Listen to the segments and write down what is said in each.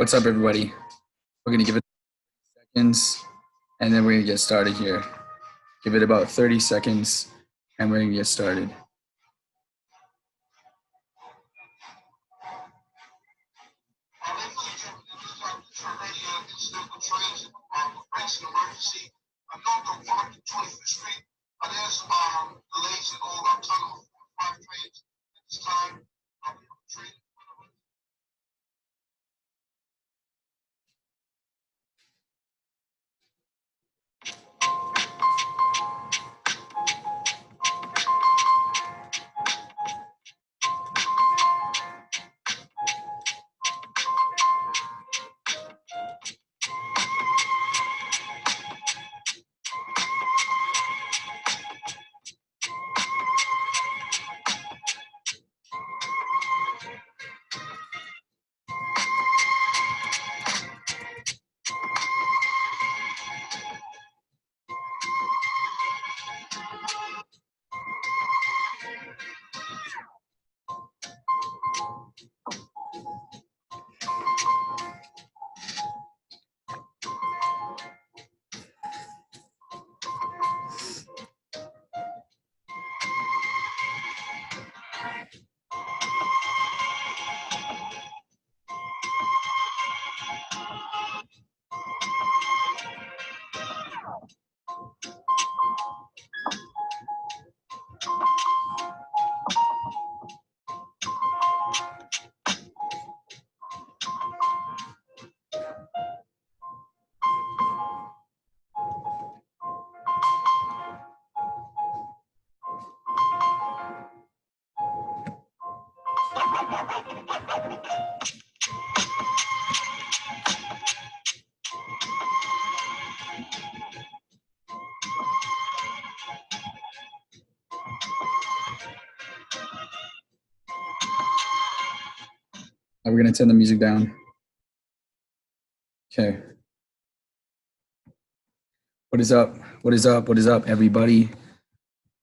What's up, everybody? We're going to give it seconds, and then we're going to get started here. Give it about 30 seconds, and we're going to get started. We're going to turn the music down. Okay. What is up? What is up? What is up, everybody?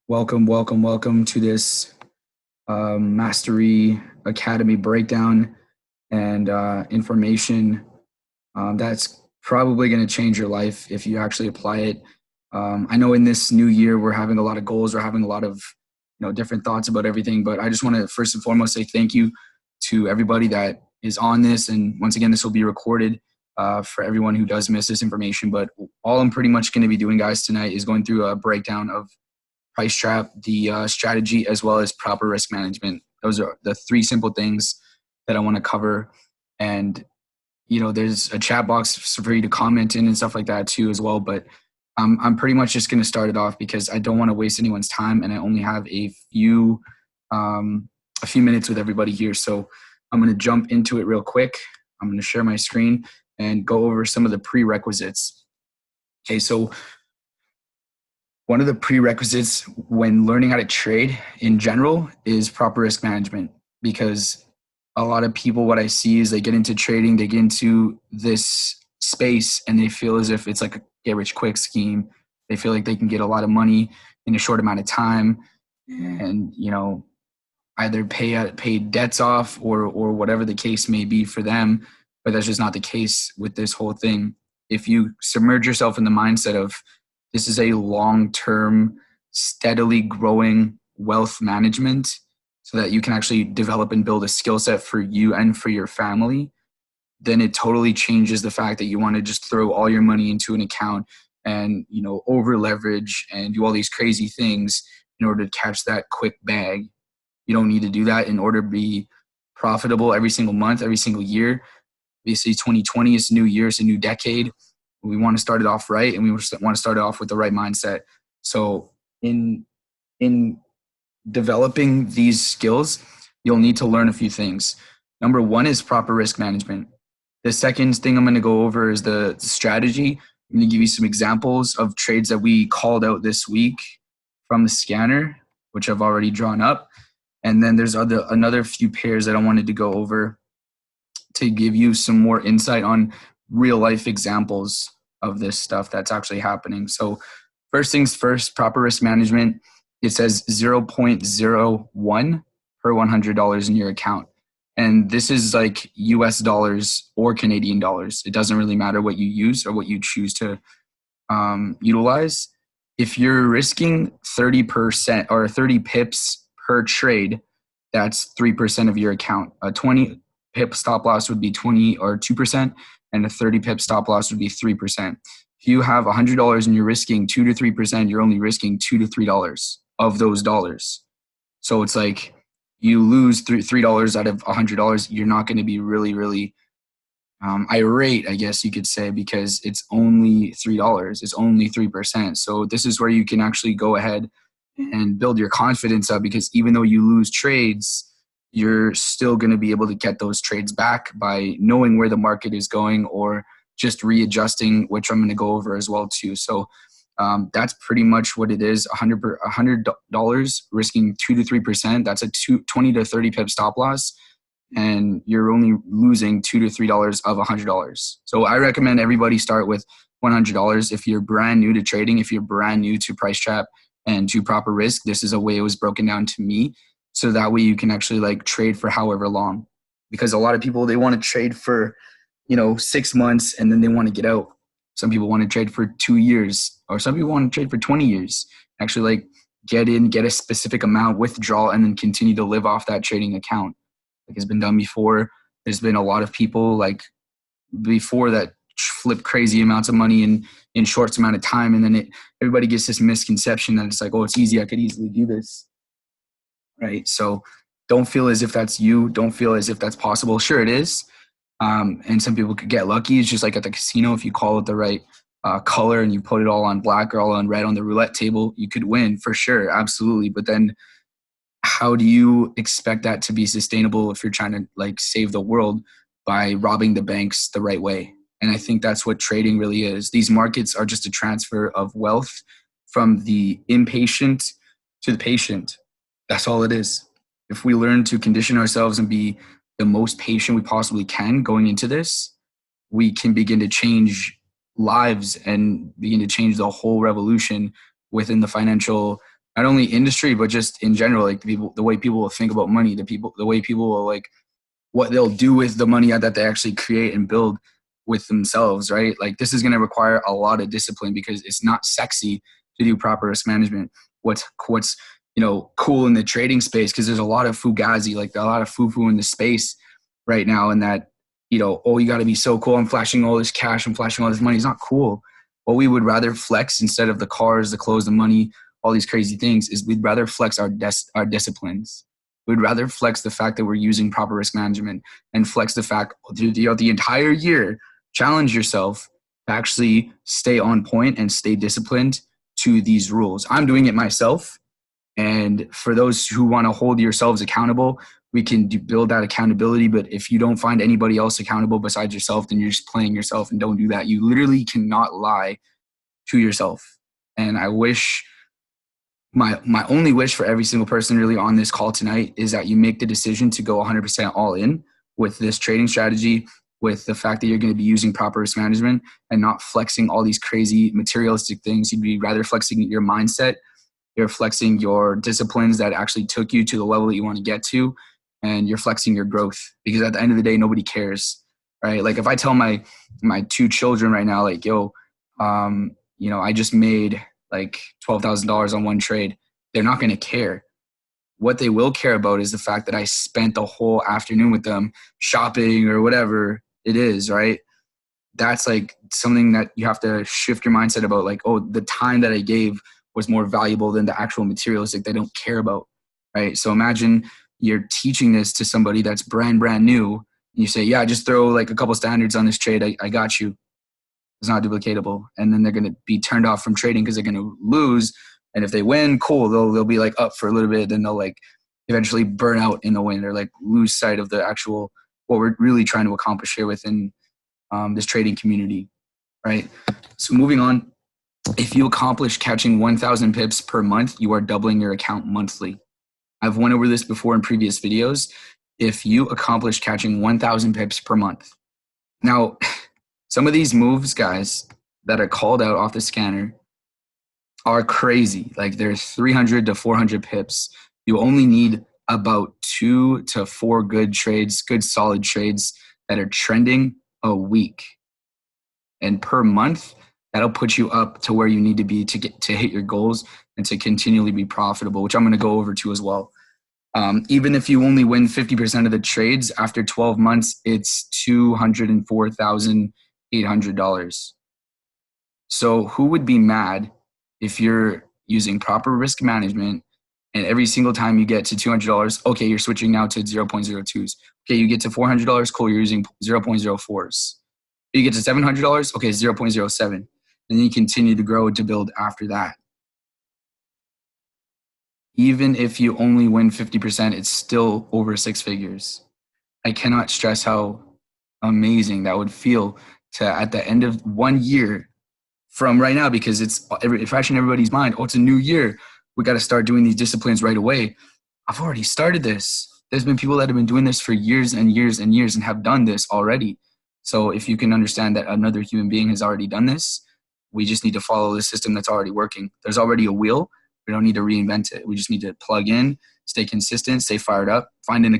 Welcome to this Mastery Academy breakdown and information that's probably going to change your life if you actually apply it. I know in this new year we're having a lot of goals, we're having a lot of different thoughts about everything, but I just want to first and foremost say thank you to everybody that is on this. And once again, this will be recorded for everyone who does miss this information. But all I'm pretty much going to be doing, guys, tonight is going through a breakdown of price trap, the strategy, as well as proper risk management. Those are the three simple things that I want to cover. And there's a chat box for you to comment in and stuff like that too as well. But I'm pretty much just going to start it off because I don't want to waste anyone's time, and I only have a few minutes with everybody here. So I'm going to jump into it real quick. I'm going to share my screen and go over some of the prerequisites. Okay, so one of the prerequisites when learning how to trade in general is proper risk management, because a lot of people, what I see is they get into trading, they get into this space, and they feel as if it's like a get-rich-quick scheme. They feel like they can get a lot of money in a short amount of time and, either pay debts off or whatever the case may be for them. But that's just not the case with this whole thing. If you submerge yourself in the mindset of this is a long-term, steadily growing wealth management so that you can actually develop and build a skill set for you and for your family, then it totally changes the fact that you want to just throw all your money into an account and, over leverage and do all these crazy things in order to catch that quick bag. You don't need to do that in order to be profitable every single month, every single year. Obviously, 2020 is a new year, it's a new decade. We want to start it off right, and we want to start it off with the right mindset. So in developing these skills, you'll need to learn a few things. Number one is proper risk management. The second thing I'm going to go over is the strategy. I'm going to give you some examples of trades that we called out this week from the scanner, which I've already drawn up. And then there's another few pairs that I wanted to go over to give you some more insight on real life examples of this stuff that's actually happening. So first things first, proper risk management. It says 0.01 per $100 in your account. And this is like US dollars or Canadian dollars. It doesn't really matter what you use or what you choose to utilize. If you're risking 30% or 30 pips per trade, that's 3% of your account. A 20 pip stop loss would be 20 or 2%, and a 30 pip stop loss would be 3%. If you have $100 and you're risking 2 to 3%, you're only risking $2 to $3 of those dollars. So it's like you lose $3 out of $100. You're not going to be really irate, I guess you could say, because it's only $3. It's only 3%. So this is where you can actually go ahead and build your confidence up, because even though you lose trades, you're still going to be able to get those trades back by knowing where the market is going, or just readjusting, which I'm going to go over as well too. So that's pretty much what it is. $100 risking 2 to 3%. That's a 20 to 30 pip stop loss, and you're only losing $2 to $3 of $100. So I recommend everybody start with $100. If you're brand new to trading, if you're brand new to price trap and to proper risk, this is a way it was broken down to me. So that way you can actually like trade for however long, because a lot of people, they want to trade for, 6 months and then they want to get out. Some people want to trade for 2 years, or some people want to trade for 20 years. Actually, like, get in, get a specific amount, withdraw, and then continue to live off that trading account. Like, it's been done before. There's been a lot of people like before that flip crazy amounts of money in short amount of time. And then everybody gets this misconception that it's like, oh, it's easy. I could easily do this. Right. So don't feel as if that's you. Don't feel as if that's possible. Sure, it is. And some people could get lucky. It's just like at the casino, if you call it the right color and you put it all on black or all on red on the roulette table, you could win for sure. Absolutely. But then how do you expect that to be sustainable if you're trying to like save the world by robbing the banks the right way? And I think that's what trading really is. These markets are just a transfer of wealth from the impatient to the patient. That's all it is. If we learn to condition ourselves and be the most patient we possibly can going into this, we can begin to change lives and begin to change the whole revolution within the financial, not only industry, but just in general, like the way people will think about money, the way people will like what they'll do with the money that they actually create and build with themselves, right? Like, this is going to require a lot of discipline, because it's not sexy to do proper risk management. What's cool in the trading space, because there's a lot of fugazi, like a lot of foo-foo in the space right now, and that, oh, you got to be so cool. I'm flashing all this cash. I'm flashing all this money. It's not cool. What we would rather flex, instead of the cars, the clothes, the money, all these crazy things, is we'd rather flex our disciplines. We'd rather flex the fact that we're using proper risk management, and flex the fact throughout the entire year, challenge yourself to actually stay on point and stay disciplined to these rules. I'm doing it myself. And for those who want to hold yourselves accountable, we can build that accountability. But if you don't find anybody else accountable besides yourself, then you're just playing yourself, and don't do that. You literally cannot lie to yourself. And I wish, my only wish for every single person really on this call tonight is that you make the decision to go 100% all in with this trading strategy, with the fact that you're going to be using proper risk management and not flexing all these crazy materialistic things. You'd be rather flexing your mindset. You're flexing your disciplines that actually took you to the level that you want to get to, and you're flexing your growth, because at the end of the day, nobody cares, right? Like, if I tell my 2 children right now, like, yo, I just made like $12,000 on one trade, they're not going to care. What they will care about is the fact that I spent the whole afternoon with them shopping or whatever it is, right? That's like something that you have to shift your mindset about, like, oh, the time that I gave was more valuable than the actual materialistic they don't care about, right? So imagine you're teaching this to somebody that's brand new, and you say, yeah, just throw like a couple standards on this trade. I got you. It's not duplicatable. And then they're going to be turned off from trading because they're going to lose. And if they win, cool, they'll be like up for a little bit. Then they'll like eventually burn out in the win, or like lose sight of the actual, what we're really trying to accomplish here within this trading community, right? So moving on. If you accomplish catching 1,000 pips per month, you are doubling your account monthly. I've went over this before in previous videos. If you accomplish catching 1,000 pips per month. Now, some of these moves, guys, that are called out off the scanner are crazy. Like, there's 300 to 400 pips. You only need about 2 to 4 good trades, good solid trades that are trending a week. And per month, that'll put you up to where you need to be to get to hit your goals and to continually be profitable, which I'm going to go over too as well. Even if you only win 50% of the trades after 12 months, it's $204,800. So who would be mad if you're using proper risk management and every single time you get to $200, okay, you're switching now to 0.02s. Okay, you get to $400, cool, you're using 0.04s. You get to $700, okay, 0.07. And then you continue to grow to build after that. Even if you only win 50%, it's still over 6 figures. I cannot stress how amazing that would feel to, at the end of 1 year from right now, because it's fresh in everybody's mind. Oh, it's a new year. We got to start doing these disciplines right away. I've already started this. There's been people that have been doing this for years and years and years and have done this already. So if you can understand that another human being has already done this, we just need to follow the system that's already working. There's already a wheel. We don't need to reinvent it. We just need to plug in, stay consistent, stay fired up, find an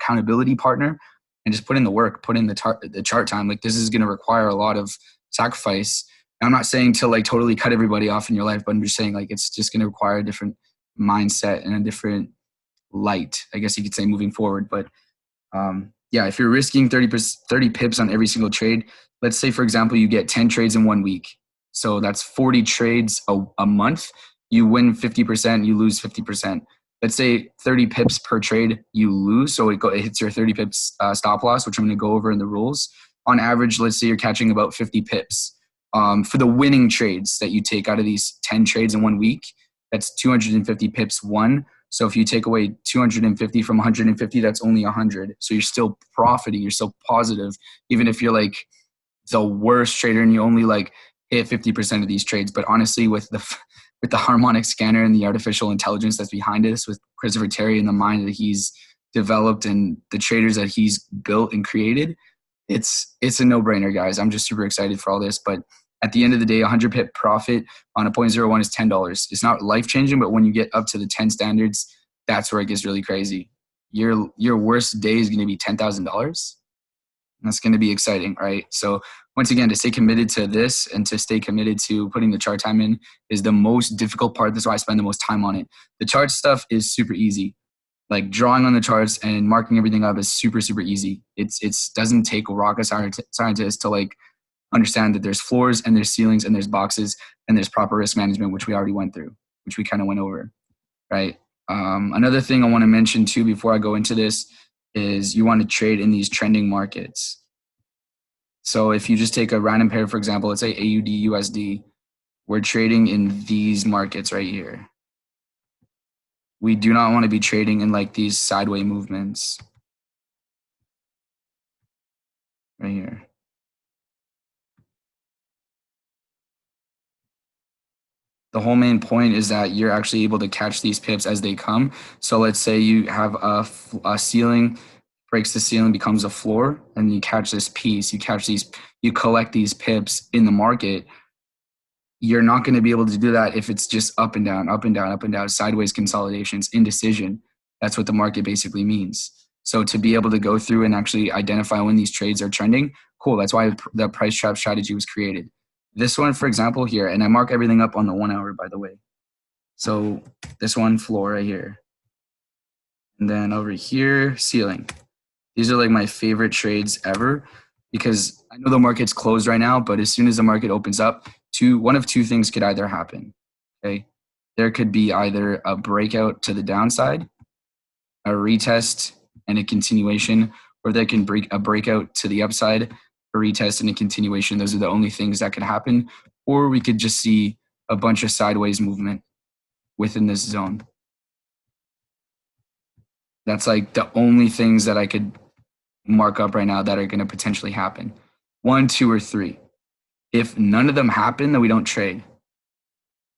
accountability partner, and just put in the work, put in the chart time. Like, this is going to require a lot of sacrifice. I'm not saying to like totally cut everybody off in your life, but I'm just saying like it's just going to require a different mindset and a different light, I guess you could say, moving forward. But yeah, if you're risking 30 pips on every single trade, let's say, for example, you get 10 trades in 1 week. So that's 40 trades a month. You win 50%, you lose 50%. Let's say 30 pips per trade, you lose. So it hits your 30 pips stop loss, which I'm going to go over in the rules. On average, let's say you're catching about 50 pips. For the winning trades that you take out of these 10 trades in 1 week, that's 250 pips won. So if you take away 250 from 150, that's only 100. So you're still profiting. You're still positive, even if you're like the worst trader and you only like hit 50% of these trades. But honestly, with the harmonic scanner and the artificial intelligence that's behind this, with Christopher Terry and the mind that he's developed and the traders that he's built and created, it's a no-brainer, guys. I'm just super excited for all this. But at the end of the day, 100 pip profit on a 0.01 is $10. It's not life-changing, but when you get up to the 10 standards, that's where it gets really crazy. Your worst day is going to be $10,000. That's going to be exciting, right? So once again, to stay committed to this and to stay committed to putting the chart time in is the most difficult part. That's why I spend the most time on it. The chart stuff is super easy. Like drawing on the charts and marking everything up is super, super easy. It's doesn't take a rocket scientist to like understand that there's floors and there's ceilings and there's boxes and there's proper risk management, which we already went through, which we kind of went over, right? Another thing I want to mention too before I go into this is you want to trade in these trending markets. So if you just take a random pair, for example, let's say AUD USD, we're trading in these markets right here. We do not want to be trading in like these sideways movements right here. The whole main point is that you're actually able to catch these pips as they come. So let's say you have a ceiling, breaks the ceiling, becomes a floor, and you catch this piece, you collect these pips in the market. You're not going to be able to do that if it's just up and down, up and down, up and down, sideways consolidations, indecision. That's what the market basically means. So to be able to go through and actually identify when these trades are trending, cool. That's why the price trap strategy was created. This one, for example, here, and I mark everything up on the 1 hour, by the way. So this one, floor right here. And then over here, ceiling. These are like my favorite trades ever because I know the market's closed right now, but as soon as the market opens up, one of two things could either happen. Okay. There could be either a breakout to the downside, a retest and a continuation, or there can a breakout to the upside, a retest and a continuation. Those are the only things that could happen. Or we could just see a bunch of sideways movement within this zone. That's like the only things that I could mark up right now that are going to potentially happen. 1, 2, or 3. If none of them happen, then we don't trade,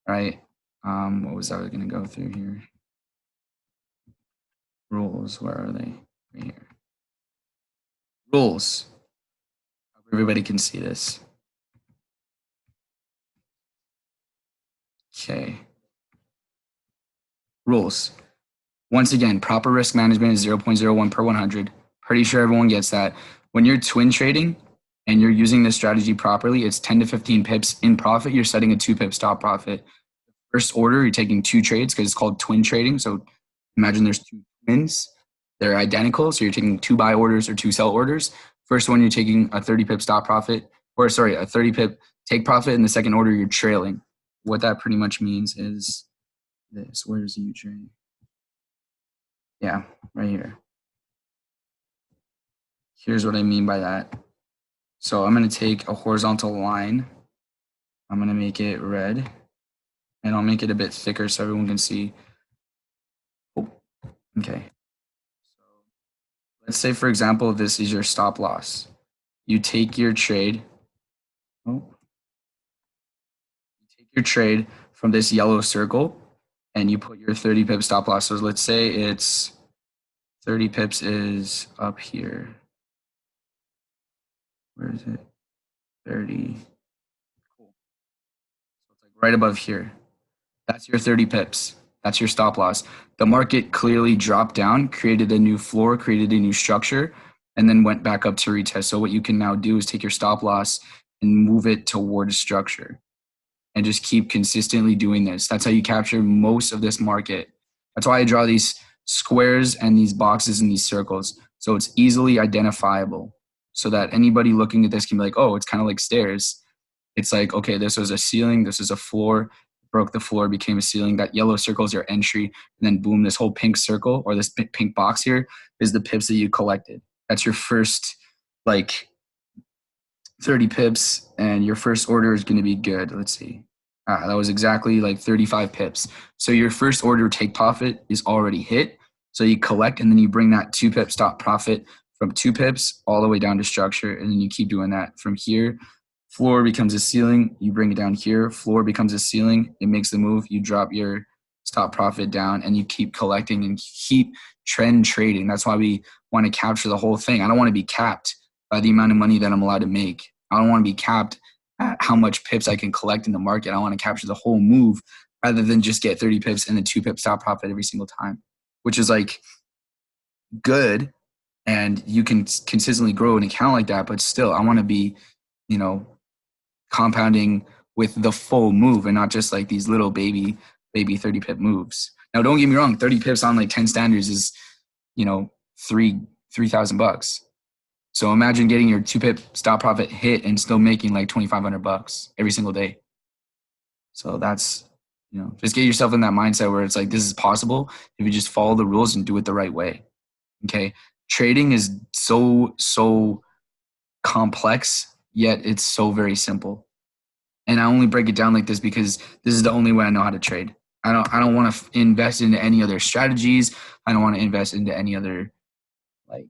right? What was I going to go through here? Rules, where are they? Right here. Rules. Everybody can see this. Okay. Rules. Once again, proper risk management is 0.01 per 100. Pretty sure everyone gets that. When you're twin trading and you're using this strategy properly, it's 10 to 15 pips in profit. You're setting a 2-pip stop profit. First order, you're taking 2 trades because it's called twin trading. So imagine there's 2 twins. They're identical. So you're taking 2 buy orders or 2 sell orders. First one, you're taking a 30-pip stop profit, or sorry, a 30-pip take profit. In the second order, you're trailing. What that pretty much means is this. Where's the U trade? Yeah, right here. Here's what I mean by that. So I'm going to take a horizontal line. I'm going to make it red. And I'll make it a bit thicker so everyone can see. Oh, okay. So let's say, for example, this is your stop loss. You take your trade. Oh. You take your trade from this yellow circle and you put your 30 pip stop loss. So let's say it's 30 pips is up here. Where is it? 30. Cool. So it's like right above here. That's your 30 pips. That's your stop loss. The market clearly dropped down, created a new floor, created a new structure, and then went back up to retest. So what you can now do is take your stop loss and move it towards structure and just keep consistently doing this. That's how you capture most of this market. That's why I draw these squares and these boxes and these circles. So it's easily identifiable so that anybody looking at this can be like, oh, it's kind of like stairs. It's like, okay, this was a ceiling, this is a floor, broke the floor, became a ceiling. That yellow circle is your entry. And then boom, this whole pink circle or this pink box here is the pips that you collected. That's your first like 30 pips and your first order is going to be good. Let's see. That was exactly like 35 pips. So your first order take profit is already hit. So you collect and then you bring that 2-pip stop profit from 2 pips all the way down to structure. And then you keep doing that from here. Floor becomes a ceiling. You bring it down here. Floor becomes a ceiling. It makes the move. You drop your stop profit down and you keep collecting and keep trend trading. That's why we want to capture the whole thing. I don't want to be capped by the amount of money that I'm allowed to make. I don't want to be capped at how much pips I can collect in the market. I want to capture the whole move rather than just get 30 pips and a 2-pip stop profit every single time, which is like good. And you can consistently grow an account like that, but still I want to be, compounding with the full move and not just like these little baby 30 pip moves. Now, don't get me wrong, 30 pips on like 10 standards is, $3,000. So imagine getting your 2-pip stop profit hit and still making like $2,500 every single day. So that's, just get yourself in that mindset where it's like, this is possible if you just follow the rules and do it the right way. Okay. Trading is so complex, yet it's so very simple. And I only break it down like this because this is the only way I know how to trade. I don't want to invest into any other strategies. I don't want to invest into any other like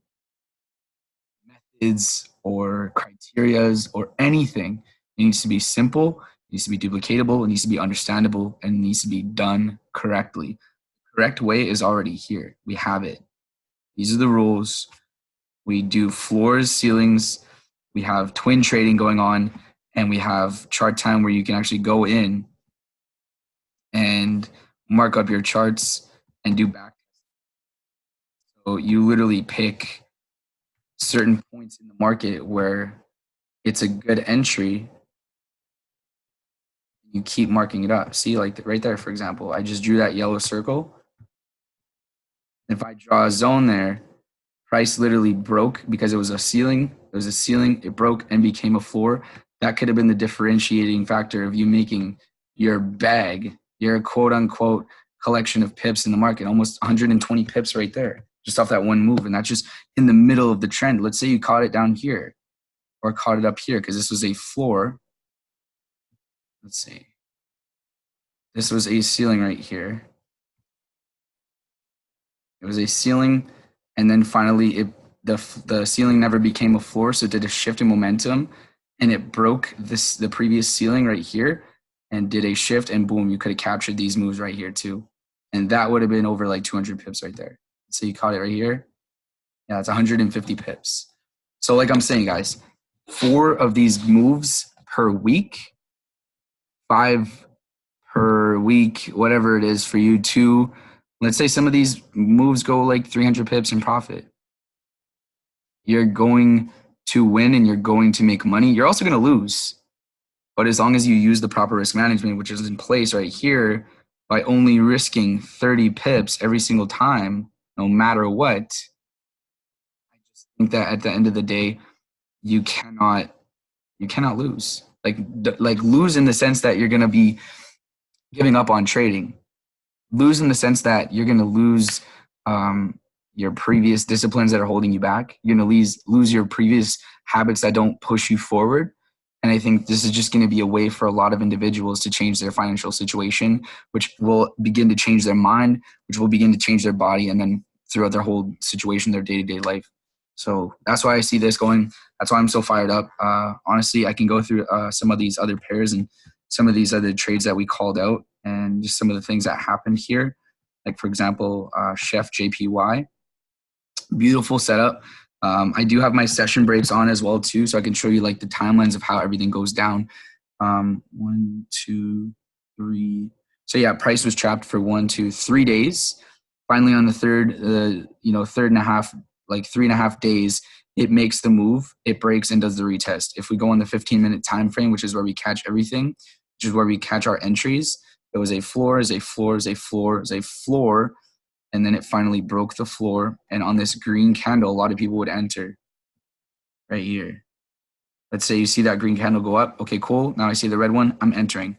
methods or criterias or anything. It needs to be simple. It needs to be duplicatable. It needs to be understandable, and it needs to be done correctly. The correct way is already here. We have it. These are the rules. We do floors, ceilings. We have twin trading going on, and we have chart time where you can actually go in and mark up your charts and do back. So you literally pick certain points in the market where it's a good entry. You keep marking it up. See, like right there, for example, I just drew that yellow circle. If I draw a zone there, price literally broke because it was a ceiling. It was a ceiling. It broke and became a floor. That could have been the differentiating factor of you making your bag, your quote unquote collection of pips in the market, almost 120 pips right there, just off that one move. And that's just in the middle of the trend. Let's say you caught it down here or caught it up here because this was a floor. Let's see. This was a ceiling right here. It was a ceiling, and then finally the ceiling never became a floor, so it did a shift in momentum, and it broke the previous ceiling right here and did a shift, and boom, you could have captured these moves right here too. And that would have been over like 200 pips right there. So you caught it right here. Yeah, it's 150 pips. So like I'm saying, guys, 4 of these moves per week, 5 per week, whatever it is for you, 2 Let's say some of these moves go like 300 pips in profit. You're going to win and you're going to make money. You're also going to lose. But as long as you use the proper risk management, which is in place right here, by only risking 30 pips every single time, no matter what, I just think that at the end of the day, you cannot lose. Like lose in the sense that you're going to be giving up on trading. Lose in the sense that you're going to lose your previous disciplines that are holding you back. You're going to lose your previous habits that don't push you forward. And I think this is just going to be a way for a lot of individuals to change their financial situation, which will begin to change their mind, which will begin to change their body, and then throughout their whole situation, their day-to-day life. So that's why I see this going. That's why I'm so fired up. Honestly, I can go through some of these other pairs and some of these other trades that we called out and just some of the things that happened here. Like, for example, Chef JPY. Beautiful setup. I do have my session breaks on as well too, so I can show you like the timelines of how everything goes down. 1, 2, 3. So yeah, price was trapped for 1, 2, 3 days. Finally, on the third, third and a half, like 3.5 days, it makes the move. It breaks and does the retest. If we go on the 15-minute time frame, which is where we catch everything, which is where we catch our entries, it was a floor, is a floor, is a floor, is a floor, and then it finally broke the floor. And on this green candle, a lot of people would enter right here. Let's say you see that green candle go up. Okay, cool. Now I see the red one. I'm entering.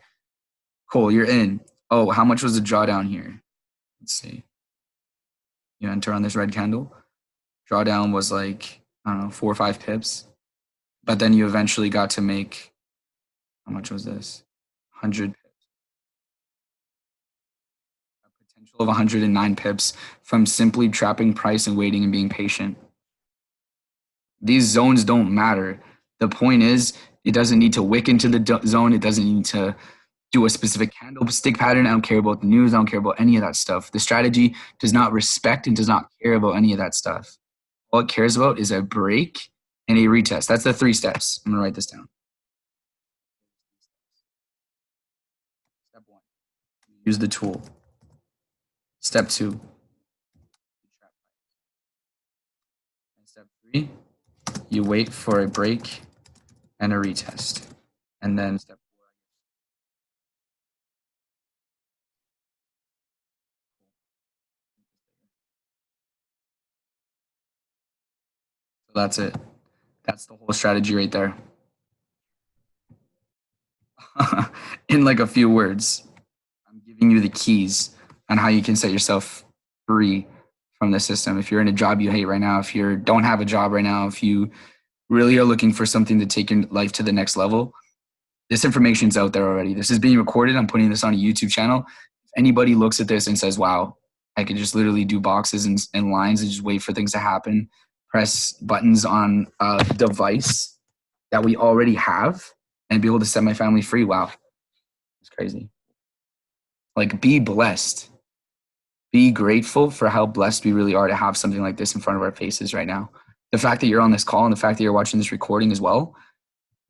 Cool, you're in. Oh, how much was the drawdown here? Let's see. You enter on this red candle. Drawdown was like, I don't know, 4 or 5 pips. But then you eventually got to make, how much was this? 100 pips. A potential of 109 pips from simply trapping price and waiting and being patient. These zones don't matter. The point is, it doesn't need to wick into the zone. It doesn't need to do a specific candlestick pattern. I don't care about the news. I don't care about any of that stuff. The strategy does not respect and does not care about any of that stuff. All it cares about is a break and a retest. That's the 3 steps. I'm going to write this down. Step 1, use the tool. Step 2, and step 3, you wait for a break and a retest. And then step 4. So that's it. That's the whole strategy right there. In like a few words, I'm giving you the keys on how you can set yourself free from the system. If you're in a job you hate right now, if you don't have a job right now, if you really are looking for something to take your life to the next level, this information's out there already. This is being recorded. I'm putting this on a YouTube channel. If anybody looks at this and says, wow, I could just literally do boxes and lines and just wait for things to happen, press buttons on a device that we already have and be able to set my family free. Wow. It's crazy. Like, be blessed. Be grateful for how blessed we really are to have something like this in front of our faces right now. The fact that you're on this call and the fact that you're watching this recording as well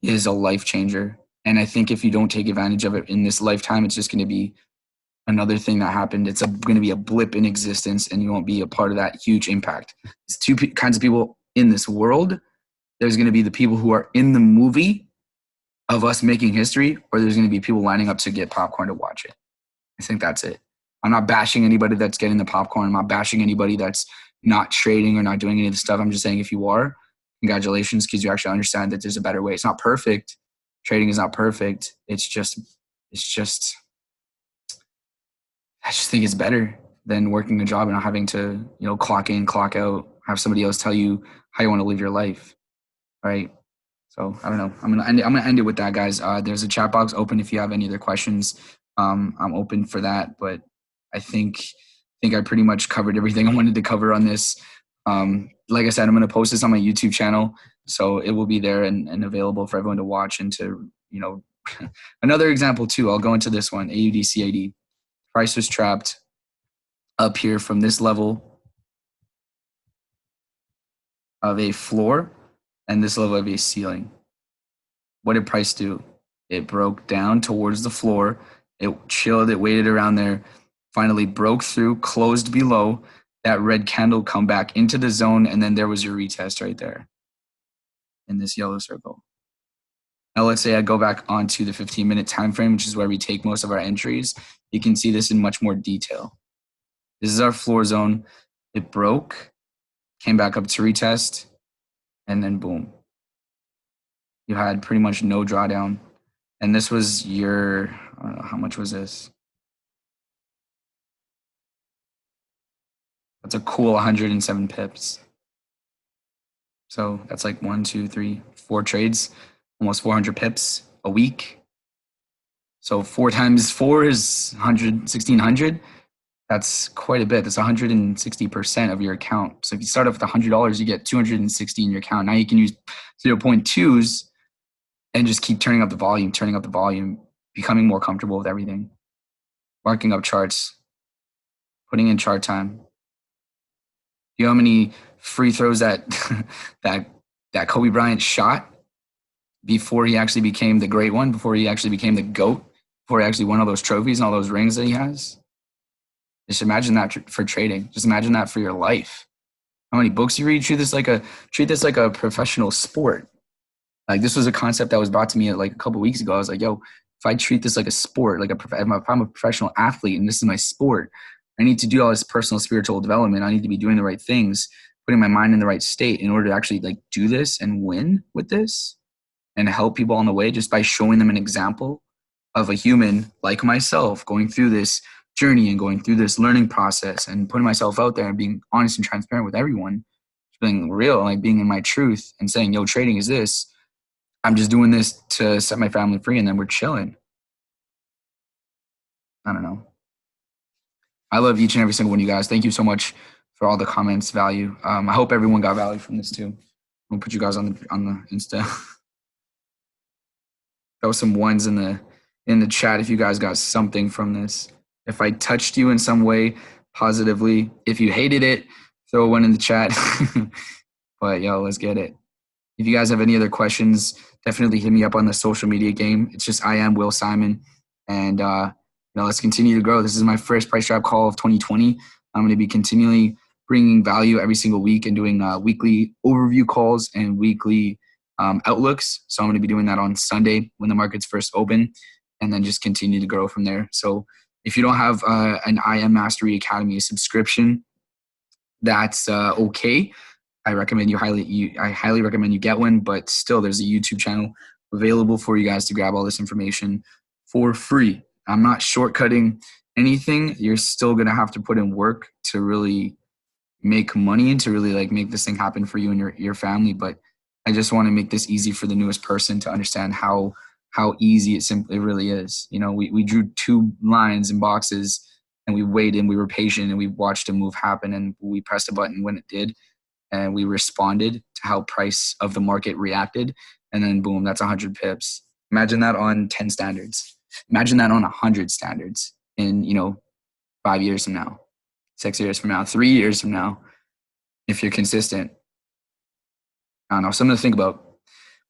is a life changer. And I think if you don't take advantage of it in this lifetime, it's just going to be another thing that happened. It's going to be a blip in existence, and you won't be a part of that huge impact. There's 2 kinds of people in this world. There's going to be the people who are in the movie of us making history, or there's going to be people lining up to get popcorn to watch it. I think that's it. I'm not bashing anybody that's getting the popcorn. I'm not bashing anybody that's not trading or not doing any of the stuff. I'm just saying, if you are, congratulations, because you actually understand that there's a better way. It's not perfect. Trading is not perfect. I just think it's better than working a job and not having to, clock in, clock out, have somebody else tell you how you want to live your life. Right. So I don't know. I'm gonna end it with that, guys. There's a chat box open if you have any other questions. I'm open for that, but I think I pretty much covered everything I wanted to cover on this. Like I said, I'm gonna post this on my YouTube channel, so it will be there and available for everyone to watch and to, another example too. I'll go into this one, AUD/CAD. Price was trapped up here from this level of a floor and this level of a ceiling. What did price do? It broke down towards the floor. It chilled. It waited around there. finally broke through, closed below that red candle, come back into the zone, and then there was your retest right there in this yellow circle. Now let's say I go back onto the 15-minute time frame, which is where we take most of our entries. You can see this in much more detail. This is our floor zone. It broke, came back up to retest, and then boom. You had pretty much no drawdown. And this was your, I don't know, how much was this? That's a cool 107 pips. So that's like 1, 2, 3, 4 trades, almost 400 pips a week. So 4 times 4 is 1,600. That's quite a bit. That's 160% of your account. So if you start off with $100, you get 260 in your account. Now you can use 0.2s and just keep turning up the volume, becoming more comfortable with everything, marking up charts, putting in chart time. Do you know how many free throws that that Kobe Bryant shot before he actually became the great one, before he actually became the GOAT, before he actually won all those trophies and all those rings that he has? Just imagine that for trading. Just imagine that for your life. How many books you read? Treat this like a professional sport. Like, this was a concept that was brought to me like a couple of weeks ago. I was like, yo, if I treat this like a sport, like if I'm a professional athlete and this is my sport, I need to do all this personal spiritual development. I need to be doing the right things, putting my mind in the right state in order to actually like do this and win with this and help people on the way, just by showing them an example of a human like myself going through this journey and going through this learning process and putting myself out there and being honest and transparent with everyone, being real, like being in my truth and saying, yo, trading is this. I'm just doing this to set my family free, and then we're chilling. I don't know. I love each and every single one of you guys. Thank you so much for all the comments, value. I hope everyone got value from this too. I'll put you guys on the Insta. Throw some ones in the chat if you guys got something from this. If I touched you in some way positively, if you hated it, throw one in the chat. But yo, let's get it. If you guys have any other questions, definitely hit me up on the social media game. It's just I am Will Simon, and let's continue to grow. This is my first Price Drop call of 2020. I'm going to be continually bringing value every single week and doing weekly overview calls and weekly outlooks. So I'm going to be doing that on Sunday when the markets first open, and then just continue to grow from there. So if you don't have an IM Mastery Academy subscription, that's okay. I highly recommend you get one, but still there's a YouTube channel available for you guys to grab all this information for free. I'm not shortcutting anything. You're still going to have to put in work to really make money and to really like make this thing happen for you and your family. But I just want to make this easy for the newest person to understand how easy it really is. You know, we drew 2 lines in boxes and we waited and we were patient and we watched a move happen and we pressed a button when it did. And we responded to how price of the market reacted. And then boom, that's 100 pips. Imagine that on 10 standards. Imagine that on 100 standards in, 5 years from now, 6 years from now, 3 years from now, if you're consistent. I don't know, something to think about.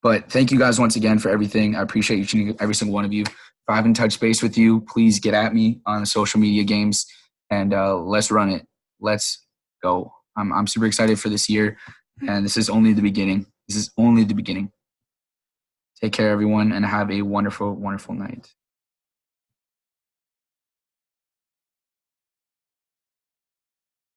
But thank you guys once again for everything. I appreciate each and every single one of you. If I haven't touched base with you, please get at me on the social media games and let's run it. Let's go. I'm super excited for this year, and this is only the beginning. Take care, everyone, and have a wonderful, wonderful night.